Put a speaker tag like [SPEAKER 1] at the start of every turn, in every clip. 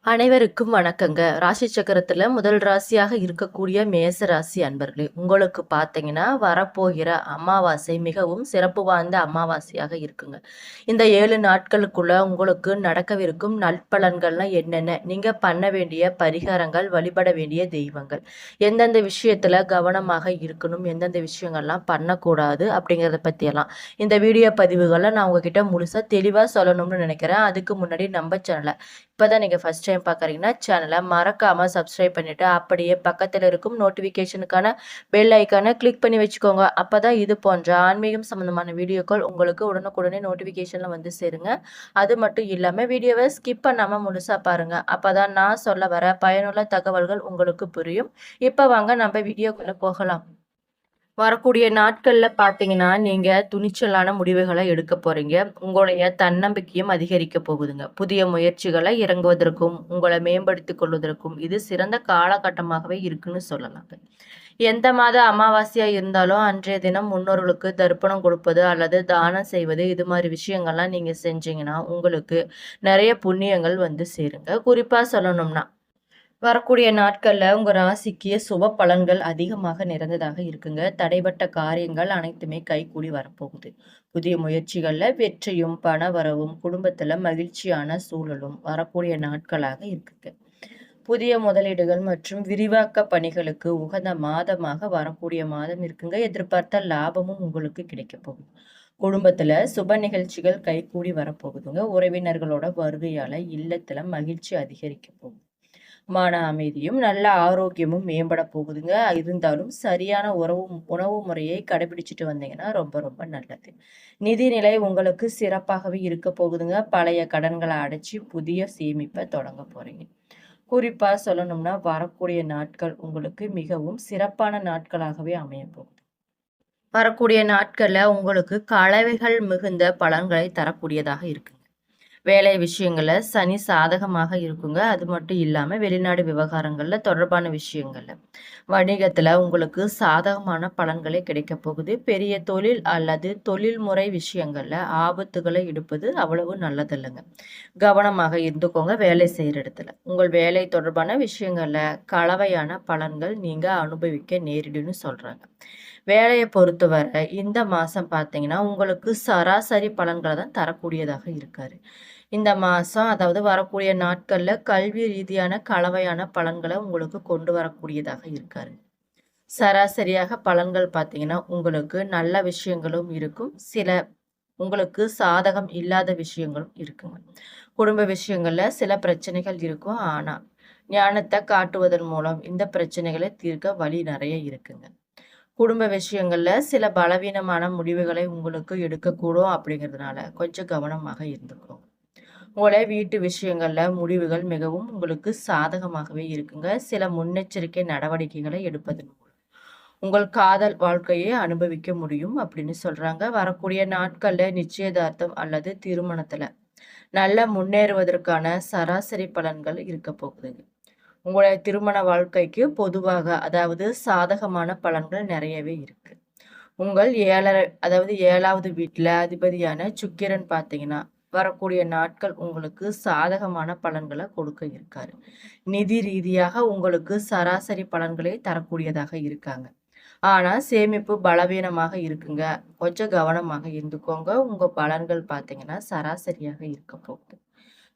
[SPEAKER 1] அனைவருக்கும் வணக்கங்க. ராசி சக்கரத்துல முதல் ராசியாக இருக்கக்கூடிய மேச ராசி அன்பர்களே, உங்களுக்கு பார்த்தீங்கன்னா, வரப்போகிற அமாவாசை மிகவும் சிறப்பு வாய்ந்த அமாவாசையாக இருக்குங்க. இந்த 7 நாட்களுக்குள்ள உங்களுக்கு நடக்கவிருக்கும் நற்பலன்கள்லாம் என்னென்ன? நீங்க பண்ண வேண்டிய பரிகாரங்கள், வழிபட வேண்டிய தெய்வங்கள், எந்தெந்த விஷயத்துல கவனமாக இருக்கணும், எந்தெந்த விஷயங்கள்லாம் பண்ணக்கூடாது அப்படிங்கிறத பத்தியெல்லாம் இந்த வீடியோ பதிவுகள நான் உங்ககிட்ட முழுசா தெளிவா சொல்லணும்னு நினைக்கிறேன். அதுக்கு முன்னாடி நம்ம சேனல இப்பதான் நீங்க ஃபர்ஸ்ட் டைம் பார்க்குறீங்கன்னா சேனலை மறக்காம சப்ஸ்கிரைப் பண்ணிட்டு அப்படியே பக்கத்தில் இருக்கும் நோட்டிஃபிகேஷனுக்கான பெல் ஐக்கானை கிளிக் பண்ணி வச்சுக்கோங்க. அப்பதான் இது போன்ற ஆன்மீகம் சம்பந்தமான வீடியோக்கள் உங்களுக்கு உடனுக்குடனே நோட்டிஃபிகேஷன்ல வந்து சேருங்க. அது மட்டும் இல்லாம வீடியோவை ஸ்கிப் பண்ணாம முழுசா பாருங்க. அப்பதான் நான் சொல்ல வர பயனுள்ள தகவல்கள் உங்களுக்கு புரியும். இப்ப வாங்க நம்ம வீடியோக்குள்ள போகலாம். வரக்கூடிய நாட்கள்ல பார்த்தீங்கன்னா, நீங்க துணிச்சலான முடிவுகள எடுக்க போறீங்க. உங்களுடைய தன்னம்பிக்கையும் அதிகரிக்க போகுதுங்க. புதிய முயற்சிகள இறங்குவதற்கும், உங்கள மேம்படுத்திக் கொள்வதற்கும் இது சிறந்த காலகட்டமாகவே இருக்குன்னு சொல்லலாங்க. எந்த மாத அமாவாசையா இருந்தாலும், அன்றைய தினம் முன்னோர்களுக்கு தர்ப்பணம் கொடுப்பது அல்லது தானம் செய்வது, இது மாரி விஷயங்கள்லாம் நீங்க செஞ்சீங்கன்னா, உங்களுக்கு நெறைய புண்ணியங்கள் வந்து சேருங்க. குறிப்பா சொல்லணும்னா வரக்கூடிய நாட்கள்ல உங்க ராசிக்கு சுப பலன்கள் அதிகமாக நிறைந்ததாக இருக்குங்க. தடைபட்ட காரியங்கள் அனைத்துமே கைகூடி வரப்போகுது. புதிய முயற்சிகள்ல வெற்றியும், பணவரவும், குடும்பத்துல மகிழ்ச்சியான சூழலும் வரக்கூடிய நாட்களாக இருக்குங்க. புதிய முதலீடுகள் மற்றும் விரிவாக்க பணிகளுக்கு உகந்த மாதமாக வரக்கூடிய மாதம் இருக்குங்க. எதிர்பார்த்த லாபமும் உங்களுக்கு கிடைக்க போகுது. குடும்பத்துல சுப நிகழ்ச்சிகள் கைகூடி வரப்போகுதுங்க. உறவினர்களோட வருகையால இல்லத்துல மகிழ்ச்சி அதிகரிக்க போகுது. மன அமைதியும் நல்ல ஆரோக்கியமும் மேம்பட போகுதுங்க. இருந்தாலும் சரியான உணவு முறையை கடைபிடிச்சிட்டு வந்தீங்கன்னா ரொம்ப ரொம்ப நல்லது. நிதிநிலை உங்களுக்கு சிறப்பாகவே இருக்க போகுதுங்க. பழைய கடன்களை அடைச்சு புதிய சேமிப்பை தொடங்க போறீங்க. குறிப்பா சொல்லணும்னா வரக்கூடிய நாட்கள் உங்களுக்கு மிகவும் சிறப்பான நாட்களாகவே அமைய போகுது. வரக்கூடிய நாட்கள்ல உங்களுக்கு கலவைகள் மிகுந்த பலன்களை தரக்கூடியதாக இருக்கு. வேலை விஷயங்கள்ல சனி சாதகமாக இருக்குங்க. அது மட்டும் இல்லாம வெளிநாடு விவகாரங்கள்ல தொடர்பான விஷயங்கள்ல, வணிகத்துல உங்களுக்கு சாதகமான பலன்களே கிடைக்கப் போகுது. பெரிய தொழில் அல்லது தொழில்முறை விஷயங்கள்ல ஆபத்துகளை எடுப்பது அவ்வளவு நல்லதில்லைங்க. கவனமாக இருந்துக்கோங்க வேலை செய்யற இடத்துல. உங்கள் வேலை தொடர்பான விஷயங்கள்ல கலவையான பலன்கள் நீங்க அனுபவிக்க நேரிடும்னு சொல்றாங்க. வேலையை பொறுத்தவரை இந்த மாசம் பார்த்தீங்கன்னா, உங்களுக்கு சராசரி பலன்களை தான் தரக்கூடியதாக இருக்காரு. இந்த மாசம் அதாவது வரக்கூடிய நாட்கள்ல கல்வி ரீதியான கலவையான பலன்களை உங்களுக்கு கொண்டு வரக்கூடியதாக இருக்காரு. சராசரியாக பலன்கள் பார்த்தீங்கன்னா, உங்களுக்கு நல்ல விஷயங்களும் இருக்கும். சில உங்களுக்கு சாதகம் இல்லாத விஷயங்களும் இருக்குங்க. குடும்ப விஷயங்கள்ல சில பிரச்சனைகள் இருக்கும். ஆனா, ஞானத்தை காட்டுவதன் மூலம் இந்த பிரச்சனைகளை தீர்க்க வழி நிறைய இருக்குங்க. குடும்ப விஷயங்கள்ல சில பலவீனமான முடிவுகளை உங்களுக்கு எடுக்கக்கூடும் அப்படிங்கிறதுனால கொஞ்சம் கவனமாக இருந்துக்கோங்க. உங்களுடைய வீட்டு விஷயங்கள்ல முடிவுகள் மிகவும் உங்களுக்கு சாதகமாகவே இருக்குங்க. சில முன்னெச்சரிக்கை நடவடிக்கைகளை எடுப்பதன் மூலம் உங்கள் காதல் வாழ்க்கையை அனுபவிக்க முடியும் அப்படின்னு சொல்றாங்க. வரக்கூடிய நாட்கள்ல நிச்சயதார்த்தம் அல்லது திருமணத்துல நல்ல முன்னேறுவதற்கான சராசரி பலன்கள் இருக்க போகுதுங்க. உங்களுடைய திருமண வாழ்க்கைக்கு பொதுவாக அதாவது சாதகமான பலன்கள் நிறையவே இருக்கு. உங்கள் அதாவது 7வது வீட்டுல அதிபதியான சுக்கிரன் பார்த்தீங்கன்னா வரக்கூடிய நாட்கள் உங்களுக்கு சாதகமான பலன்களை கொடுக்க இருக்காரு. நிதி ரீதியாக உங்களுக்கு சராசரி பலன்களே தரக்கூடியதாக இருக்காங்க. ஆனா சேமிப்பு பலவீனமாக இருக்குங்க. கொஞ்சம் கவனமாக இருந்துக்கோங்க. உங்க பலன்கள் பார்த்தீங்கன்னா சராசரியாக இருக்க போகுது.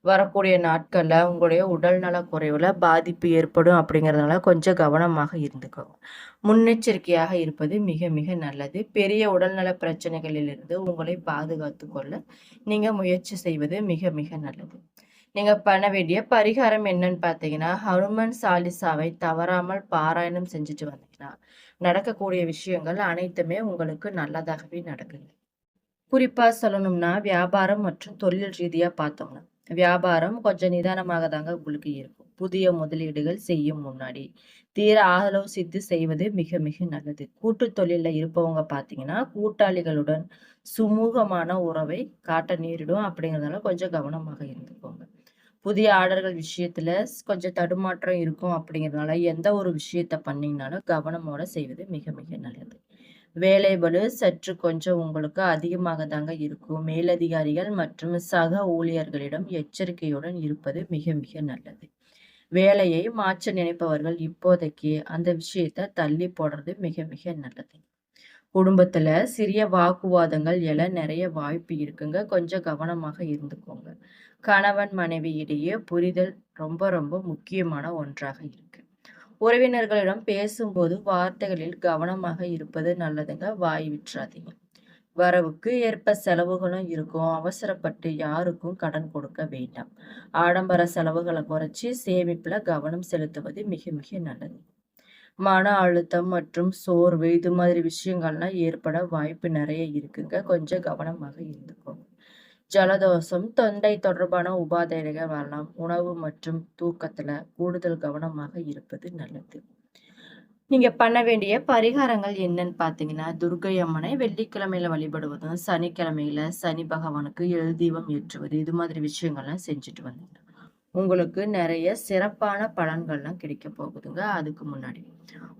[SPEAKER 1] வரக்கூடிய நாட்கள்ல உங்களுடைய உடல்நல குறைவுல பாதிப்பு ஏற்படும் அப்படிங்கிறதுனால கொஞ்சம் கவனமாக இருந்துக்கோங்க. முன்னெச்சரிக்கையாக இருப்பது மிக மிக நல்லது. பெரிய உடல்நல பிரச்சனைகளிலிருந்து உங்களை பாதுகாத்து கொள்ள நீங்க முயற்சி செய்வது மிக மிக நல்லது. நீங்க பண்ண வேண்டிய பரிகாரம் என்னன்னு பார்த்தீங்கன்னா, ஹனுமன் சாலிசாவை தவறாமல் பாராயணம் செஞ்சுட்டு வந்தீங்கன்னா, நடக்கக்கூடிய விஷயங்கள் அனைத்துமே உங்களுக்கு நல்லதாகவே நடக்குங்க. குறிப்பா சொல்லணும்னா, வியாபாரம் மற்றும் தொழில் ரீதியா பார்த்தோம்னா, வியாபாரம் கொஞ்சம் நிதானமாக தாங்க உங்களுக்கு இருக்கும். புதிய முதலீடுகள் செய்யும் முன்னாடி, தீர ஆலோசித்து செய்வது மிக மிக நல்லது. கூட்டு தொழில்ல இருப்பவங்க பார்த்தீங்கன்னா, கூட்டாளிகளுடன் சுமூகமான உறவை காட்ட நேரிடும். அப்படிங்கிறதால கொஞ்சம் கவனமாக இருந்துக்கோங்க. புதிய ஆர்டர்கள் விஷயத்துல கொஞ்சம் தடுமாற்றம் இருக்கும் அப்படிங்கிறதுனால, எந்த ஒரு விஷயத்த பண்ணீங்கனாலும் கவனமோட செய்வது மிக மிக நல்லது. வேலைபளு சற்று கொஞ்சம் உங்களுக்கு அதிகமாக தாங்க இருக்கும். மேலதிகாரிகள் மற்றும் சக ஊழியர்களிடம் எச்சரிக்கையுடன் இருப்பது மிக மிக நல்லது. வேலையை மாற்ற நினைப்பவர்கள் இப்போதைக்கு அந்த விஷயத்த தள்ளி போடுறது மிக மிக நல்லது. குடும்பத்துல சிறிய வாக்குவாதங்கள் எழ நிறைய வாய்ப்பு இருக்குங்க. கொஞ்சம் கவனமாக இருந்துக்கோங்க. கணவன் மனைவி இடையே புரிதல் ரொம்ப ரொம்ப முக்கியமான ஒன்றாக இருக்கு. உறவினர்களிடம் பேசும்போது வார்த்தைகளில் கவனமாக இருப்பது நல்லதுங்க. வாய் விட்டுறாதீங்க. வரவுக்கு ஏற்ப செலவுகளும் இருக்கும். அவசரப்பட்டு யாருக்கும் கடன் கொடுக்க வேண்டாம். ஆடம்பர செலவுகளை குறைச்சி சேமிப்புல கவனம் செலுத்துவது மிக மிக நல்லது. மன அழுத்தம் மற்றும் சோர்வு இது மாதிரி விஷயங்கள்லாம் ஏற்பட வாய்ப்பு நிறைய இருக்குங்க. கொஞ்சம் கவனமாக இருந்துக்கோங்க. ஜலதோஷம், தொண்டை தொடர்பான உபாதைகள் வரலாம். உணவு மற்றும் தூக்கத்துல கூடுதல் கவனமாக இருப்பது நல்லது. நீங்க பண்ண வேண்டிய பரிகாரங்கள் என்னன்னு பார்த்தீங்கன்னா, துர்க்கை அம்மனை வெள்ளிக்கிழமையில வழிபடுவதும், சனிக்கிழமையில சனி பகவானுக்கு எள் தீபம் ஏற்றுவது, இது மாதிரி விஷயங்கள்லாம் செஞ்சுட்டு வந்தீங்கன்னா, உங்களுக்கு நிறைய சிறப்பான பலன்கள்லாம் கிடைக்க போகுதுங்க. அதுக்கு முன்னாடி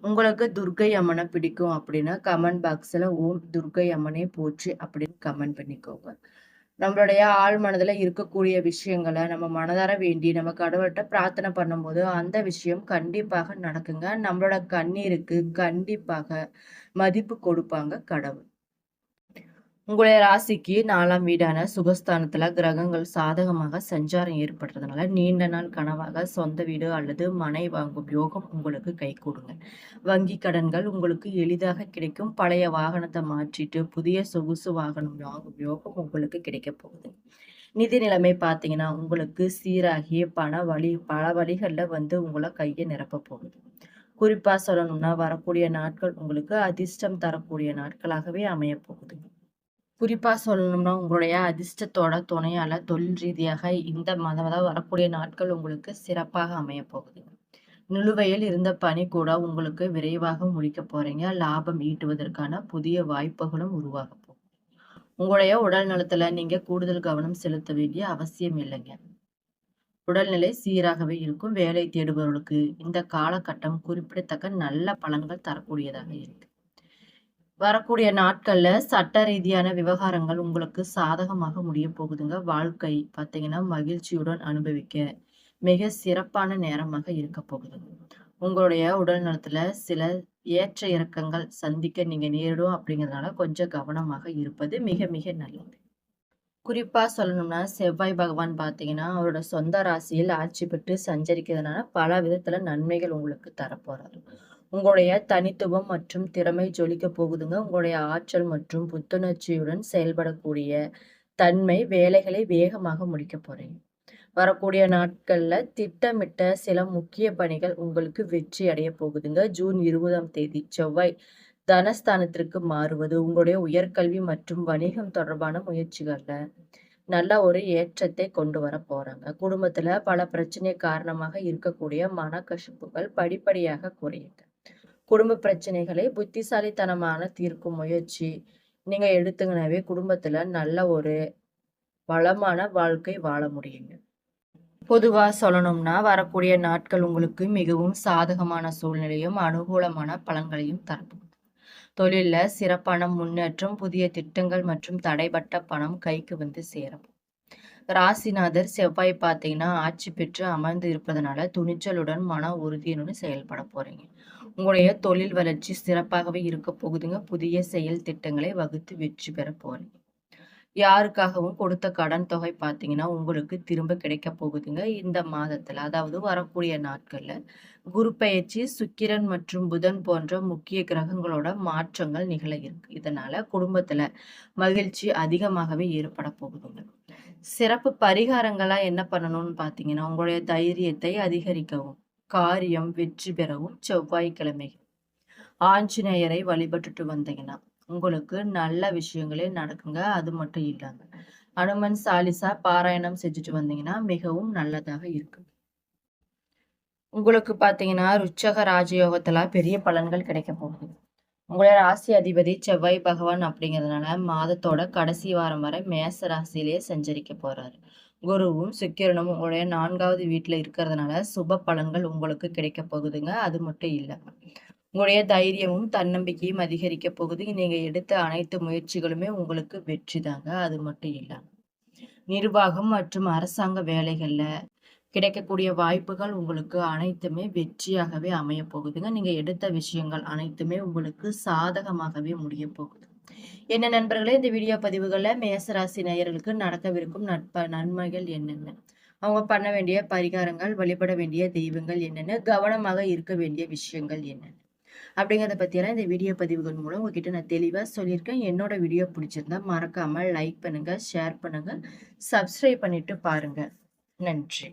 [SPEAKER 1] உங்களுக்கு துர்க்கை அம்மனை பிடிக்கும் அப்படின்னா கமெண்ட் பாக்ஸ்ல ஓம் துர்க்கை அம்மனை போற்றி அப்படின்னு கமெண்ட் பண்ணிக்கோங்க. நம்மளுடைய ஆழ் மனதுல இருக்கக்கூடிய விஷயங்களை நம்ம மனதார வேண்டி நம்ம கடவுள்கிட்ட பிரார்த்தனை பண்ணும்போது அந்த விஷயம் கண்டிப்பாக நடக்குங்க. நம்மளோட கண்ணீருக்கு கண்டிப்பாக மதிப்பு கொடுப்பாங்க கடவுள். உங்களுடைய ராசிக்கு 4ஆம் வீடான சுகஸ்தானத்துல கிரகங்கள் சாதகமாக சஞ்சாரம் ஏற்படுறதுனால நீண்ட நாள் கனவாக சொந்த வீடு அல்லது மனை வாங்கும் யோகம் உங்களுக்கு கைகூடுங்க. வங்கி கடன்கள் உங்களுக்கு எளிதாக கிடைக்கும். பழைய வாகனத்தை மாற்றிட்டு புதிய சொகுசு வாகனம் வாங்கும் யோகம் உங்களுக்கு கிடைக்க போகுது. நிதி நிலைமை பார்த்தீங்கன்னா உங்களுக்கு சீராகி பல வழிகள்ல உங்களை கையை நிரப்ப போகுது. குறிப்பா சொல்லணும்னா வரக்கூடிய நாட்கள் உங்களுக்கு அதிர்ஷ்டம் தரக்கூடிய நாட்களாகவே அமைய போகுது. குறிப்பா சொல்லணும்னா, உங்களுடைய அதிர்ஷ்டத்தோட துணையால தொழில் ரீதியாக இந்த மாதம் அதாவது வரக்கூடிய நாட்கள் உங்களுக்கு சிறப்பாக அமையப் போகுது. நிலுவையில் இருந்த பணி கூட உங்களுக்கு விரைவாக முடிக்க போறீங்க. லாபம் ஈட்டுவதற்கான புதிய வாய்ப்புகளும் உருவாக போகுது. உங்களுடைய உடல் நலத்துல நீங்க கூடுதல் கவனம் செலுத்த வேண்டிய அவசியம் இல்லைங்க. உடல்நிலை சீராகவே இருக்கும். வேலை தேடுபவர்களுக்கு இந்த காலகட்டம் குறிப்பிடத்தக்க நல்ல பலன்கள் தரக்கூடியதாக இருக்கு. வரக்கூடிய நாட்கள்ல சட்ட ரீதியான விவகாரங்கள் உங்களுக்கு சாதகமாக முடிய போகுதுங்க. வாழ்க்கை பார்த்தீங்கன்னா மகிழ்ச்சியுடன் அனுபவிக்க மிக சிறப்பான நேரமாக இருக்க போகுதுங்க. உங்களுடைய உடல் நலத்துல சில ஏற்ற இறக்கங்கள் சந்திக்க நீங்க நேரிடும் அப்படிங்கிறதுனால கொஞ்சம் கவனமாக இருப்பது மிக மிக நல்லது. குறிப்பா சொல்லணும்னா செவ்வாய் பகவான் பார்த்தீங்கன்னா அவரோட சொந்த ராசியில் ஆட்சி பெற்று சஞ்சரிக்கிறதுனால பல விதத்துல நன்மைகள் உங்களுக்கு தரப்போறாரு. உங்களுடைய தனித்துவம் மற்றும் திறமை ஜொலிக்க போகுதுங்க. உங்களுடைய ஆற்றல் மற்றும் புத்துணர்ச்சியுடன் செயல்படக்கூடிய தன்மை வேலைகளை வேகமாக முடிக்க போறீங்க. வரக்கூடிய நாட்கள்ல திட்டமிட்ட சில முக்கிய பணிகள் உங்களுக்கு வெற்றி அடைய போகுதுங்க. ஜூன் 20ஆம் தேதி செவ்வாய் தனஸ்தானத்திற்கு மாறுவது உங்களுடைய உயர்கல்வி மற்றும் வணிகம் தொடர்பான முயற்சிகள்ல நல்ல ஒரு ஏற்றத்தை கொண்டு வர போறாங்க. குடும்பத்துல பல பிரச்சனை காரணமாக இருக்கக்கூடிய மனக்கசப்புகள் படிப்படியாக குறையுங்க. குடும்ப பிரச்சனைகளை புத்திசாலித்தனமான தீர்க்கும் முயற்சி நீங்க எடுத்தீங்கன்னாவே குடும்பத்துல நல்ல ஒரு வளமான வாழ்க்கை வாழ முடியுங்க. பொதுவா சொல்லணும்னா வரக்கூடிய நாட்கள் உங்களுக்கு மிகவும் சாதகமான சூழ்நிலையும் அனுகூலமான பலன்களையும் தரும். தொழில்ல சிறப்பான முன்னேற்றம், புதிய திட்டங்கள் மற்றும் தடைபட்ட பணம் கைக்கு சேரும். ராசிநாதர் செவ்வாய் பார்த்தீங்கன்னா ஆட்சி பெற்று அமர்ந்து இருப்பதனால துணிச்சலுடன் மன உறுதியுடன் செயல்பட போறீங்க. உங்களுடைய தொழில் வளர்ச்சி சிறப்பாகவே இருக்க போகுதுங்க. புதிய செயல் திட்டங்களை வகுத்து வெற்றி பெற போறீங்க. யாருக்காகவும் கொடுத்த கடன் தொகை பார்த்தீங்கன்னா உங்களுக்கு திரும்ப கிடைக்க போகுதுங்க. இந்த மாதத்துல அதாவது வரக்கூடிய நாட்கள்ல குரு பெயர்ச்சி, சுக்கிரன் மற்றும் புதன் போன்ற முக்கிய கிரகங்களோட மாற்றங்கள் நிகழ இருக்கு. இதனால குடும்பத்துல மகிழ்ச்சி அதிகமாகவே ஏற்பட போகுதுங்க. சிறப்பு பரிகாரங்களா என்ன பண்ணணும்னு பார்த்தீங்கன்னா உங்களுடைய தைரியத்தை அதிகரிக்கவும் காரியம் வெற்றி பெறவும் செவ்வாய்க்கிழமை ஆஞ்சநேயரை வழிபட்டுட்டு வந்தீங்கன்னா உங்களுக்கு நல்ல விஷயங்களே நடக்குங்க. அது மட்டும் இல்லாம அனுமன் சாலிசா பாராயணம் செஞ்சுட்டு வந்தீங்கன்னா மிகவும் நல்லதாக இருக்கும். உங்களுக்கு பார்த்தீங்கன்னா ருச்சக ராஜயோகத்துல பெரிய பலன்கள் கிடைக்க போகுது. உங்களுடைய ராசி அதிபதி செவ்வாய் பகவான் அப்படிங்கிறதுனால மாதத்தோட கடைசி வாரம் வரை மேச ராசியிலேயே சஞ்சரிக்க போறாரு. குருவும் சுக்கிரனும் உங்களுடைய 4ஆவது வீட்டுல இருக்கிறதுனால சுப பலன்கள் உங்களுக்கு கிடைக்க போகுதுங்க. அது மட்டும் இல்லாம உங்களுடைய தைரியமும், தன்னம்பிக்கையும் அதிகரிக்கப் போகுது. நீங்க எடுத்த அனைத்து முயற்சிகளுமே உங்களுக்கு வெற்றி தாங்க. அது மட்டும் இல்லாம, நிர்வாகம் மற்றும் அரசாங்க வேலைகள்ல கிடைக்கக்கூடிய வாய்ப்புகள் உங்களுக்கு அனைத்துமே வெற்றியாகவே அமையப் போகுதுங்க. நீங்க எடுத்த விஷயங்கள் அனைத்துமே உங்களுக்கு சாதகமாகவே முடியப் போகுது. என்ன நண்பர்களே, இந்த வீடியோ பதிவுகள்ல மேசராசி நேயர்களுக்கு நடக்கவிருக்கும் நன்மைகள் என்னென்ன? அவங்க பண்ண வேண்டிய பரிகாரங்கள், வழிபட வேண்டிய தெய்வங்கள் என்னென்ன? கவனமாக இருக்க வேண்டிய விஷயங்கள் என்னென்ன? அப்படிங்கிறத பத்தியெல்லாம் இந்த வீடியோ பதிவுகள் மூலம் உங்ககிட்ட நான் தெளிவா சொல்லியிருக்கேன். என்னோட வீடியோ பிடிச்சிருந்தா மறக்காம லைக் பண்ணுங்க, ஷேர் பண்ணுங்க, சப்ஸ்கிரைப் பண்ணிட்டு பாருங்க. நன்றி.